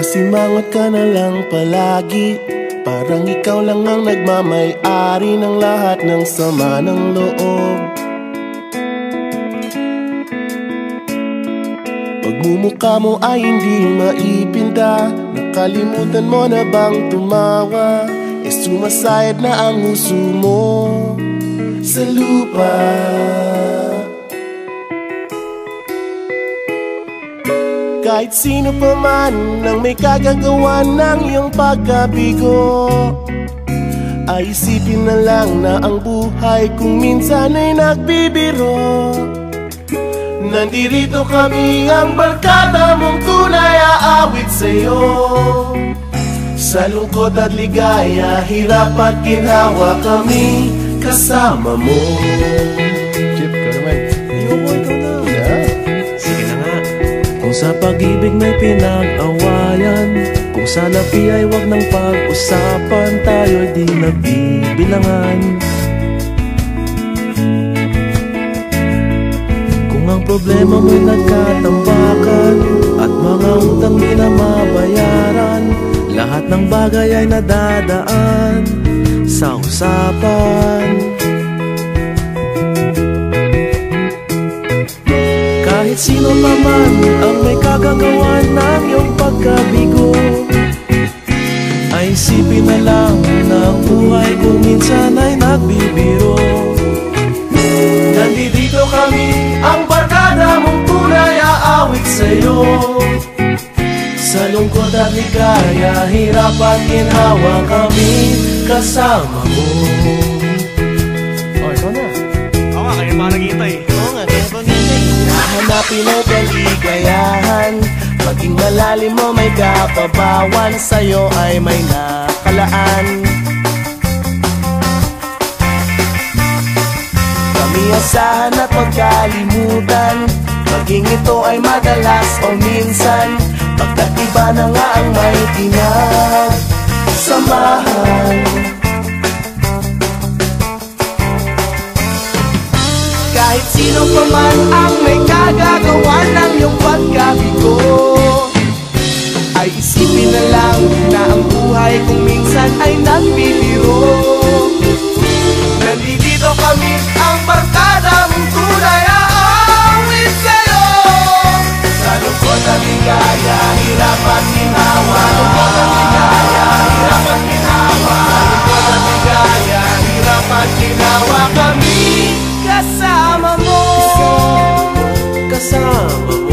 Masimangot ka na lang palagi, parang ikaw lang ang nagmamay-ari ng lahat ng sama ng loob. Pagmumukha mo ay hindi maipinta, nakalimutan mo na bang tumawa? E sumasayad na ang huso mo sa lupa. Kahit sino pa man ang may kagagawa ng iyong pagkabigo, ay isipin na lang na ang buhay kung minsan ay nagbibiro. Nandirito kami, ang barkada mong tunay aawit sa'yo. Sa lungkot at ligaya, hirap at ginhawa, kami kasama mo. Chip, ka naman. Ikaw na. Sige na nga. Kung sa pag-ibig may pinag-awayan, kung sa labi ay wag nang pag-usapan, tayo'y di nagbibilangan. Kung ang problema mo'y nagkatambakan at mga utang di na mabayaran, lahat ng bagay ay nadadaan sa usapan. Kahit sino pa man ang may kagagawa ng iyong pagkabigo, ay isipin na lang na ang buhay kung minsan ay nagbibiro. Nandito kami, ang barkada mong tunay aawit sa'yo. Sa lungkot at ligaya, hirap at ginhawa, kami kasama mo. Oh, ikaw na. Oo nga, kaya pa nag-iintay. Oo nga, kaya pa nag-iintay. Hanapin ang kaligayahan, maging malalim mo may kapabawan, sa'yo ay may nakalaan. Kami asahan at magkalimutan, maging ito ay madalas o minsan, pagkat iba na nga ang may pinagsamahan. Kahit sino pa man ang may kagagawa ng iyong pagkabigo, ay isipin na lang na ang buhay kung minsan ay nagbibiro. Nandito kami, ang barkada mong tunay aawit sa'yo. Sa lungkot at ligaya, hirap at ginhawa. Sa lungkot at ligaya, hirap at ginhawa. Sa lungkot at ligaya, hirap at ginhawa, kami kasama mo. Kasama